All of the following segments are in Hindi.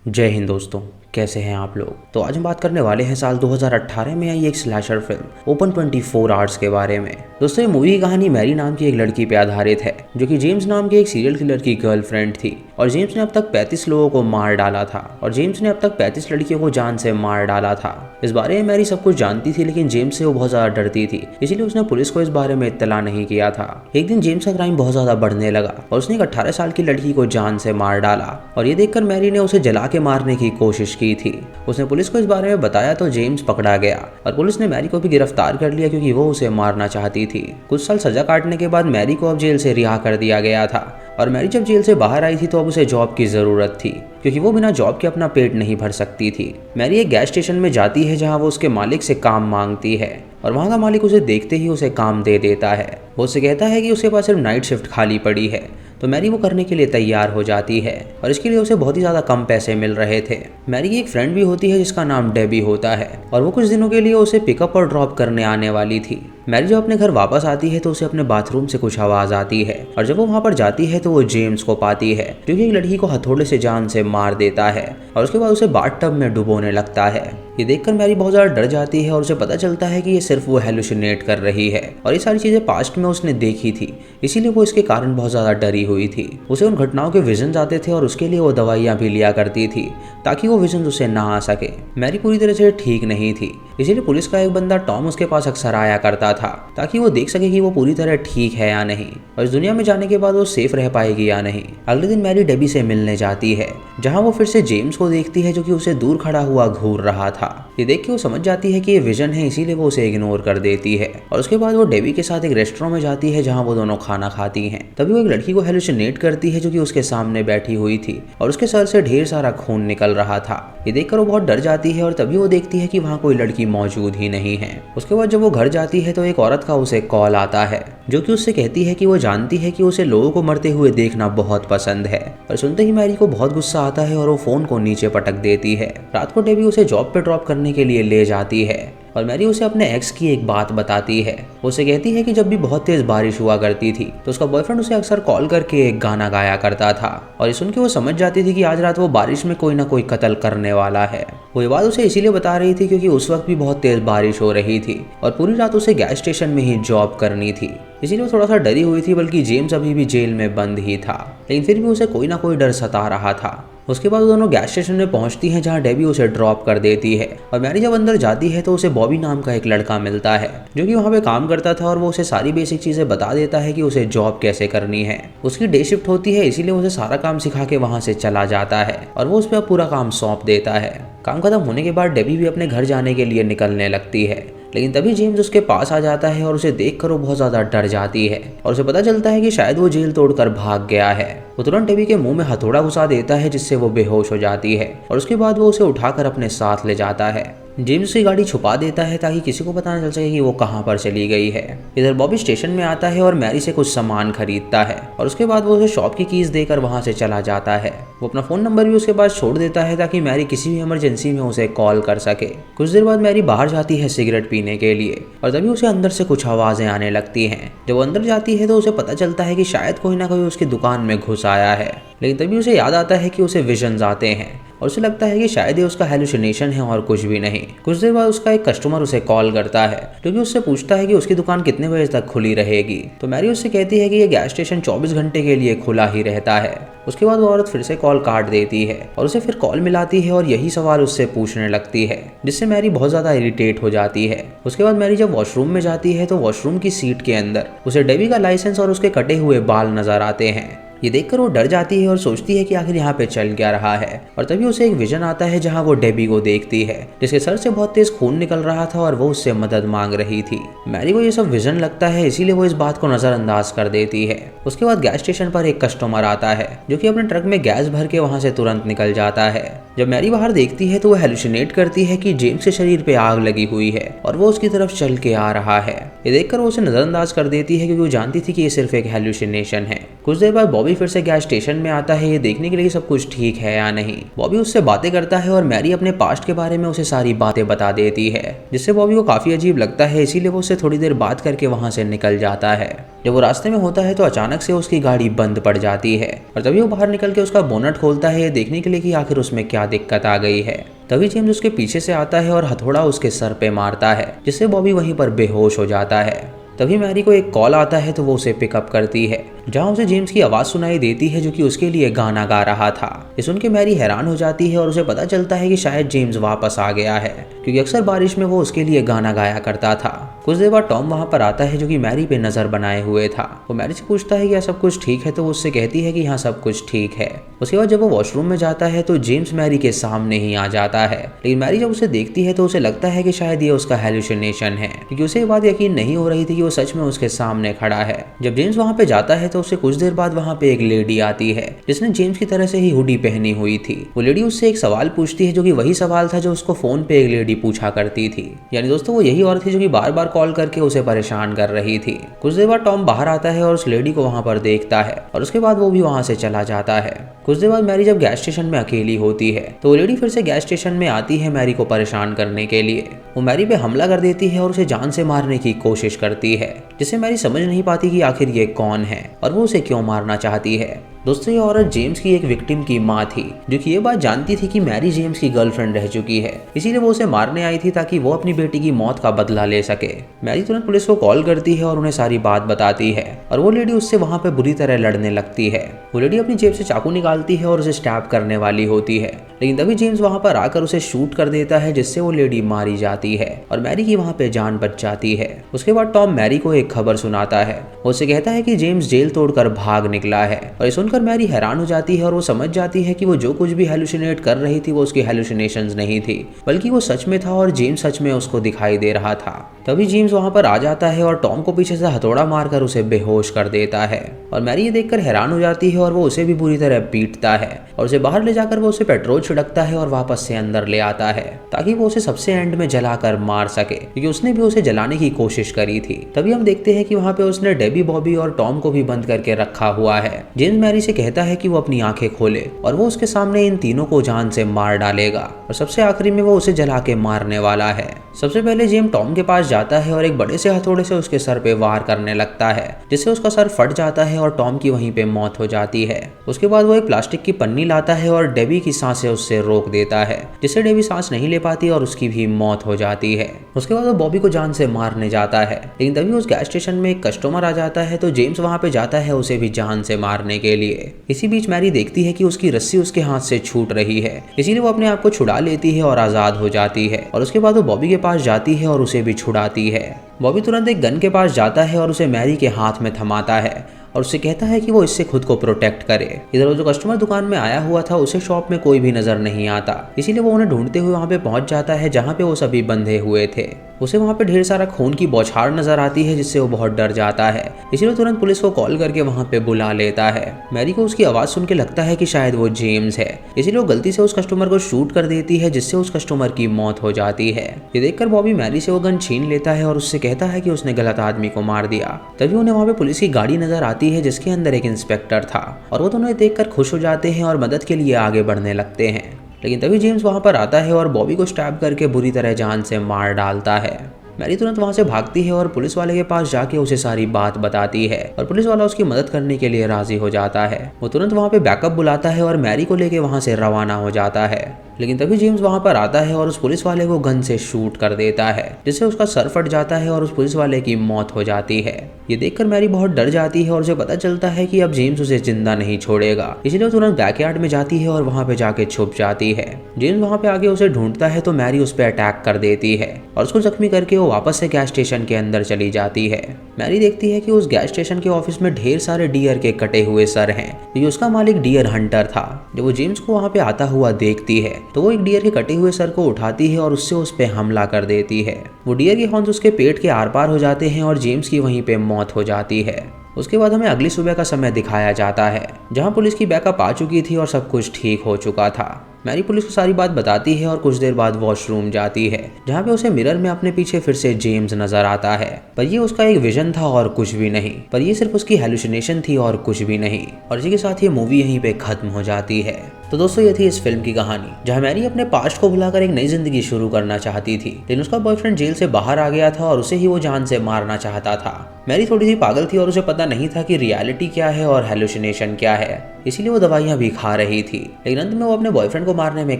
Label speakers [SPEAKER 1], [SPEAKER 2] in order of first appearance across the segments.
[SPEAKER 1] जय हिंद दोस्तों, कैसे हैं आप लोग। तो आज हम बात करने वाले हैं साल 2018 में आई एक स्लैशर फिल्म ओपन 24 आवर्स के बारे में। दोस्तों, ये मूवी की कहानी मैरी नाम की एक लड़की पे आधारित है जो कि जेम्स नाम के एक सीरियल किलर की गर्लफ्रेंड थी। और जेम्स ने अब तक 35 लोगों को मार डाला था और जेम्स ने अब तक 35 लड़कियों को जान से मार डाला था। इस बारे में मैरी सब कुछ जानती थी, लेकिन जेम्स से वो बहुत ज्यादा डरती थी, इसीलिए उसने पुलिस को इस बारे में इत्तला नहीं किया था। एक दिन जेम्स का क्राइम बहुत ज्यादा बढ़ने लगा और उसने एक 18 साल की लड़की को जान से मार डाला और ये देखकर मैरी ने उसे जला के मारने की कोशिश की थी। उसने पुलिस को इस बारे में बताया तो जेम्स पकड़ा गया और पुलिस ने मैरी को भी गिरफ्तार कर लिया क्योंकि वो उसे मारना चाहती थी। कुछ साल सजा काटने के बाद मैरी को अब जेल से रिहा कर दिया गया था और मैरी जब जेल से बाहर आई थी तो अब उसे जॉब की जरूरत थी क्योंकि वो बिना जॉब के अपना पेट नहीं भर सकती थी। मैरी एक गैस स्टेशन में जाती है जहां वो उसके मालिक से काम मांगती है और वहां का मालिक उसे देखते ही उसे काम दे देता है। वो उससे कहता है कि उसके पास सिर्फ नाइट शिफ्ट खाली पड़ी है, तो मैरी वो करने के लिए तैयार हो जाती है और इसके लिए उसे बहुत ही ज़्यादा कम पैसे मिल रहे थे। मैरी की एक फ्रेंड भी होती है जिसका नाम डेबी होता है और वो कुछ दिनों के लिए उसे पिकअप और ड्रॉप करने आने वाली थी। मैरी जब अपने घर वापस आती है तो उसे अपने बाथरूम से कुछ आवाज़ आती है और जब वो वहाँ पर जाती है तो वो जेम्स को पाती है जो कि एक लड़की को हथौड़े से जान से मार देता है और उसके बाद उसे बाथटब में डुबोने लगता है। ये देखकर मैरी बहुत ज़्यादा डर जाती है और उसे पता चलता है कि ये सिर्फ वो हेलुसिनेट कर रही है और ये सारी चीज़ें पास्ट में उसने देखी थी, इसीलिए वो इसके कारण बहुत ज़्यादा डरी हुई थी। उसे उन घटनाओं के विजन आते थे और उसके लिए वो दवाइयाँ भी लिया करती थी ताकि वो विजन उसे ना आ सके। मैरी पूरी तरह से ठीक नहीं थी, इसीलिए पुलिस का एक बंदा टॉम उसके पास अक्सर आया करता था ताकि वो देख सके कि वो पूरी तरह ठीक है या नहीं और इस दुनिया में जाने के बाद वो सेफ रह पाएगी या नहीं। अगले दिन मैरी डेबी से मिलने जाती है जहाँ वो फिर से जेम्स को देखती है जो कि उसे दूर खड़ा हुआ घूर रहा था। ये देख के वो समझ जाती है कि ये विजन है, इसीलिए वो उसे इग्नोर कर देती है और उसके बाद वो डेबी के साथ एक रेस्टोरेंट में जाती है जहाँ वो दोनों खाना खाती हैं। तभी वो एक लड़की को हेलुसिनेट करती है जो कि उसके सामने बैठी हुई थी और उसके सर से ढेर सारा खून निकल रहा था। ये देखकर वो बहुत डर जाती है और तभी वो देखती है कि वहाँ कोई लड़की मौजूद ही नहीं है। उसके बाद जब वो घर जाती है तो एक औरत का उसे कॉल आता है जो कि उससे कहती है कि वो जानती है कि उसे लोगों को मरते हुए देखना बहुत पसंद है। और सुनते ही मैरी को बहुत गुस्सा आता है और वो फोन को नीचे पटक देती है। रात को डेबी उसे जॉब पे ड्रॉप करने के लिए ले जाती है और मैरी उसे अपने एक्स की एक बात बताती है। वो उसे कहती है कि जब भी बहुत तेज बारिश हुआ करती थी तो उसका बॉयफ्रेंड उसे अक्सर कॉल करके एक गाना गाया करता था और ये सुन के वो समझ जाती थी कि आज रात वो बारिश में कोई ना कोई कत्ल करने वाला है। वो ये बात उसे इसीलिए बता रही थी क्योंकि उस वक्त भी बहुत तेज बारिश हो रही थी और पूरी रात उसे गैस स्टेशन में ही जॉब करनी थी, इसीलिए वो थोड़ा सा डरी हुई थी। बल्कि जेम्स अभी भी जेल में बंद ही था, लेकिन फिर भी उसे कोई ना कोई डर सता रहा था। उसके बाद वो दोनों गैस स्टेशन में पहुंचती हैं जहां डेबी उसे ड्रॉप कर देती है और मैरी जब अंदर जाती है तो उसे बॉबी नाम का एक लड़का मिलता है जो कि वहां पे काम करता था और वो उसे सारी बेसिक चीजें बता देता है कि उसे जॉब कैसे करनी है। उसकी डे शिफ्ट होती है, इसीलिए उसे सारा काम सिखा के वहां से चला जाता है और वो उस पर पूरा काम सौंप देता है। काम खत्म होने के बाद डेबी भी अपने घर जाने के लिए निकलने लगती है, लेकिन तभी जेम्स उसके पास आ जाता है और उसे देखकर वो बहुत ज्यादा डर जाती है और उसे पता चलता है कि शायद वो जेल तोड़कर भाग गया है। वो तुरंत डेबी के मुंह में हथौड़ा घुसा देता है जिससे वो बेहोश हो जाती है और उसके बाद वो उसे उठाकर अपने साथ ले जाता है। जेम्स की गाड़ी छुपा देता है ताकि किसी को पता न चल सके कि वो कहाँ पर चली गई है। इधर बॉबी स्टेशन में आता है और मैरी से कुछ सामान खरीदता है और उसके बाद वो उसे शॉप की कीज देकर वहां से चला जाता है। वो अपना फोन नंबर भी उसके पास छोड़ देता है ताकि मैरी किसी भी इमरजेंसी में उसे कॉल कर सके। कुछ देर बाद मैरी बाहर जाती है सिगरेट पीने के लिए और तभी उसे अंदर से कुछ आवाजें आने लगती हैं। जब वो अंदर जाती है तो उसे पता चलता है कि शायद कोई ना कोई उसकी दुकान में घुस आया है, लेकिन तभी उसे याद आता है कि उसे विजन्स आते हैं और उसे लगता है कि शायद ये उसका हेलुसिनेशन है और कुछ भी नहीं। कुछ देर बाद उसका एक कस्टमर उसे कॉल करता है जो कि उससे पूछता है कि उसकी दुकान कितने बजे तक खुली रहेगी। तो मैरी उससे कहती है कि ये गैस स्टेशन 24 घंटे के लिए खुला ही रहता है। उसके बाद वो औरत फिर से कॉल काट देती है और उसे फिर कॉल मिलाती है और यही सवाल उससे पूछने लगती है, जिससे मैरी बहुत ज्यादा इरिटेट हो जाती है। उसके बाद मैरी जब वॉशरूम में जाती है तो वॉशरूम की सीट के अंदर उसे डेबी का लाइसेंस और उसके कटे हुए बाल नजर आते हैं। ये देखकर वो डर जाती है और सोचती है कि आखिर यहाँ पे चल क्या रहा है और तभी उसे एक विजन आता है जहाँ वो डेबी को देखती है जिसके सर से बहुत तेज खून निकल रहा था और वो उससे मदद मांग रही थी। मैरी को ये सब विजन लगता है, इसीलिए वो इस बात को नजरअंदाज कर देती है। उसके बाद गैस स्टेशन पर एक कस्टमर आता है जो कि अपने ट्रक में गैस भर के वहां से तुरंत निकल जाता है। जब मैरी बाहर देखती है तो वो हेलुसिनेट करती है कि जेम्स के शरीर पे आग लगी हुई है और वो उसकी तरफ चल के आ रहा है। ये देखकर वो उसे नजरअंदाज कर देती है क्योंकि वो जानती थी कि ये सिर्फ एक हेलुसिनेशन है। कुछ देर बाद बॉबी फिर से गैस स्टेशन में आता है ये देखने के लिए सब कुछ ठीक है या नहीं। बॉबी उससे बातें करता है और मैरी अपने पास्ट के बारे में उसे सारी बातें बता देती है जिससे बॉबी को काफी अजीब लगता है, इसीलिए वो उससे थोड़ी देर बात करके वहां से निकल जाता है। जब वो रास्ते में होता है तो अचानक से उसकी गाड़ी बंद पड़ जाती है और तभी वो बाहर निकल के उसका बोनट खोलता है ये देखने के लिए कि आखिर उसमें क्या क्या दिक्कत आ गई है। तभी जेम्स उसके पीछे से आता है और हथौड़ा उसके सर पे मारता है, जिससे बॉबी वहीं पर बेहोश हो जाता है। तभी मैरी को एक कॉल आता है तो वो उसे पिकअप करती है, जहाँ उसे जेम्स की आवाज़ सुनाई देती है जो कि उसके लिए गाना गा रहा था। ये सुन के मैरी हैरान हो जाती है और उसे पता चलता है कि शायद जेम्स वापस आ गया है, क्योंकि अक्सर बारिश में वो उसके लिए गाना गाया करता था। कुछ देर बाद टॉम वहाँ पर आता है जो कि मैरी पे नज़र बनाए हुए था। वो मैरी से पूछता है कि क्या सब कुछ ठीक है, तो वो उससे कहती है कि हाँ सब कुछ ठीक है। उसके बाद जब वो वॉशरूम में जाता है तो जेम्स मैरी के सामने ही आ जाता है, लेकिन मैरी जब उसे देखती है तो उसे लगता है कि शायद ये उसका हेलुसिनेशन है, क्योंकि उसे ये बात यकीन नहीं हो रही थी कि वो सच में उसके सामने खड़ा है। जब जेम्स वहाँ पे जाता है तो उससे कुछ देर बाद वहाँ पे एक लेडी आती है जिसने जेम्स की तरह से ही हुडी पहनी हुई थी। वो लेडी उससे एक सवाल पूछती है जो कि वही सवाल था जो उसको फोन पे एक लेडी पूछा करती थी। यानी दोस्तों वो यही औरत थी जो कि बार बार कॉल करके उसे परेशान कर रही थी। कुछ देर बाद टॉम बाहर आता है और उस लेडी को वहाँ पर देखता है और उसके बाद वो भी वहाँ से चला जाता है। कुछ देर बाद मैरी जब गैस स्टेशन में अकेली होती है तो वो लेडी फिर से गैस स्टेशन में आती है मैरी को परेशान करने के लिए। वो मैरी पे हमला कर देती है और उसे जान से मारने की कोशिश करती है, जिससे मैरी समझ नहीं पाती कि आखिर ये कौन है और वो उसे क्यों मारना चाहती है। दोस्तों ये औरत जेम्स की एक विक्टिम की माँ थी, जो कि ये बात जानती थी कि मैरी जेम्स की गर्लफ्रेंड रह चुकी है, इसीलिए वो उसे मारने आई थी ताकि वो अपनी बेटी की मौत का बदला ले सके। मैरी तुरंत पुलिस को कॉल करती है और उन्हें सारी बात बताती है और वो लेडी उससे वहाँ पे बुरी तरह लड़ने लगती है। वो लेडी अपनी जेब से चाकू निकालती है और उसे स्टैब करने वाली होती है, लेकिन तभी जेम्स वहाँ पर आकर उसे शूट कर देता है, जिससे वो लेडी मारी जाती है और मैरी की वहाँ पे जान बच जाती है। उसके बाद टॉम मैरी को एक खबर सुनाता है। वो उसे कहता है कि जेम्स जेल तोड़कर भाग निकला है और सुनकर मैरी हैरान हो जाती है और वो समझ जाती है कि वो जो कुछ भी हेलुसिनेट कर रही थी वो उसकी हेलुसिनेशंस नहीं थी, बल्कि वो सच में था और जेम्स सच में उसको दिखाई दे रहा था। तभी जेम्स वहाँ पर आ जाता है और टॉम को पीछे से हथौड़ा मारकर उसे बेहोश कर देता है और मैरी ये देखकर हैरान हो जाती है और वो उसे भी बुरी तरह पीटता है और उसे बाहर ले जाकर वो उसे पेट्रोल छिड़कता है और वापस से अंदर ले आता है ताकि वो उसे सबसे एंड में जलाकर मार सके, क्योंकि उसने भी उसे जलाने की कोशिश करी थी। तभी हम देखते हैं कि वहाँ पे उसने डेबी, बॉबी और टॉम को भी बंद करके रखा हुआ है। जेम्स मैरी से कहता है कि वो अपनी आंखें खोले और वो उसके सामने इन तीनों को जान से मार डालेगा और सबसे आखिरी में वो उसे जला के मारने वाला है। सबसे पहले जेम्स टॉम के पास जाता है और एक बड़े से हथौड़े से उसके सर पे वार करने लगता है, जिससे उसका सर फट जाता है और टॉम की वहीं पे मौत हो जाती है। उसके बाद वो एक प्लास्टिक की पन्नी लाता है और डेबी की सांसें उससे रोक देता है, जिससे डेबी सांस नहीं ले पाती और उसकी भी मौत हो जाती है। उसके बाद वो बॉबी को जान से मारने जाता है, लेकिन तभी उस गैस स्टेशन में एक कस्टमर आ जाता है तो जेम्स वहाँ पे जाता है उसे भी जान से मारने के लिए। इसी बीच मैरी देखती है कि उसकी रस्सी उसके हाथ से छूट रही है, इसीलिए वो अपने आप को छुड़ा लेती है और आजाद हो जाती है और उसके बाद वो बॉबी के पास जाती है और उसे भी छुड़ाती है। बॉबी तुरंत एक गन के पास जाता है और उसे मैरी के हाथ में थमाता है और उससे कहता है कि वो इससे खुद को प्रोटेक्ट करे। इधर जो कस्टमर दुकान में आया हुआ था उसे शॉप में कोई भी नजर नहीं आता, इसीलिए वो उन्हें ढूंढते हुए वहाँ पे पहुंच जाता है जहाँ पे वो सभी बंधे हुए थे। उसे वहाँ पे ढेर सारा खून की बौछार नजर आती है, जिससे वो बहुत डर जाता है, इसीलिए तुरंत पुलिस को कॉल करके वहाँ पे बुला लेता है। मैरी को उसकी आवाज़ सुन के लगता है कि शायद वो जेम्स है, इसीलिए वो गलती से उस कस्टमर को शूट कर देती है, जिससे उस कस्टमर की मौत हो जाती है। ये देखकर बॉबी मैरी से वो गन छीन लेता है और उससे कहता है कि उसने गलत आदमी को मार दिया। तभी उन्हें वहाँ पे पुलिस की गाड़ी नजर आती है जिसके अंदर एक इंस्पेक्टर था और वो दोनों देखकर खुश हो जाते हैं और मदद के लिए आगे बढ़ने लगते हैं। लेकिन तभी जेम्स वहाँ पर आता है और बॉबी को स्टैब करके बुरी तरह जान से मार डालता है। मैरी तुरंत वहाँ से भागती है और पुलिस वाले के पास जाके उसे सारी बात बताती है और पुलिस वाला उसकी मदद करने के लिए राजी हो जाता है। वो तुरंत वहाँ पे बैकअप बुलाता है और मैरी को लेके वहाँ से रवाना हो जाता है। लेकिन तभी जेम्स वहाँ पर आता है और उस पुलिस वाले को गन से शूट कर देता है, जिससे उसका सर फट जाता है और उस पुलिस वाले की मौत हो जाती है। ये देखकर मैरी बहुत डर जाती है और उसे पता चलता है कि अब जेम्स उसे जिंदा नहीं छोड़ेगा, इसलिए वो तुरंत बैकयार्ड में जाती है और वहाँ पे जाके छुप जाती है। जेम्स वहाँ पे आके उसे ढूंढता है तो मैरी उस पर अटैक कर देती है और उसको जख्मी करके वो वापस से गैस स्टेशन के अंदर चली जाती है। मैरी देखती है कि उस गैस स्टेशन के ऑफिस में ढेर सारे डियर के कटे हुए सर हैं, क्योंकि उसका मालिक डियर हंटर था। जब वो जेम्स को वहाँ पे आता हुआ देखती है तो वो एक डियर के कटे हुए सर को उठाती है और उससे उस पे हमला कर देती है। वो डियर के हॉर्न्स उसके पेट के आर पार हो जाते हैं और जेम्स की वहीं पे मौत हो जाती है। उसके बाद हमें अगली सुबह का समय दिखाया जाता है, जहाँ पुलिस की बैकअप आ चुकी थी और सब कुछ ठीक हो चुका था। मैरी पुलिस को सारी बात बताती है और कुछ देर बाद वॉशरूम जाती है, जहाँ पे उसे मिरर में अपने पीछे फिर से जेम्स नजर आता है, पर ये उसका एक विजन था और कुछ भी नहीं, पर ये सिर्फ उसकी हेलुसिनेशन थी और कुछ भी नहीं। और इसी के साथ ये मूवी यहीं पे खत्म हो जाती है। तो दोस्तों ये थी इस फिल्म की कहानी, जहाँ मैरी अपने पास्ट को भुलाकर एक नई जिंदगी शुरू करना चाहती थी, लेकिन उसका बॉयफ्रेंड जेल से बाहर आ गया था और उसे ही वो जान से मारना चाहता था। मैरी थोड़ी सी पागल थी और उसे पता नहीं था कि रियलिटी क्या है और हेलुसिनेशन क्या है, इसीलिए वो दवाइयां भी खा रही थी। लेकिन अंत में वो अपने बॉयफ्रेंड को मारने में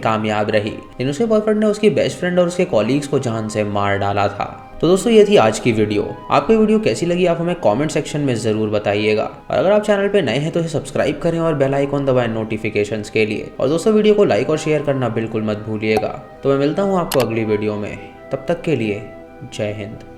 [SPEAKER 1] कामयाब रही, लेकिन उसके बॉयफ्रेंड ने उसकी बेस्ट फ्रेंड और उसके कॉलीग्स को जान से मार डाला था। तो दोस्तों ये थी आज की वीडियो। आपको ये वीडियो कैसी लगी आप हमें कमेंट सेक्शन में ज़रूर बताइएगा, और अगर आप चैनल पे नए हैं तो इसे सब्सक्राइब करें और बेल आइकॉन दबाएं नोटिफिकेशंस के लिए। और दोस्तों वीडियो को लाइक और शेयर करना बिल्कुल मत भूलिएगा। तो मैं मिलता हूँ आपको अगली वीडियो में, तब तक के लिए जय हिंद।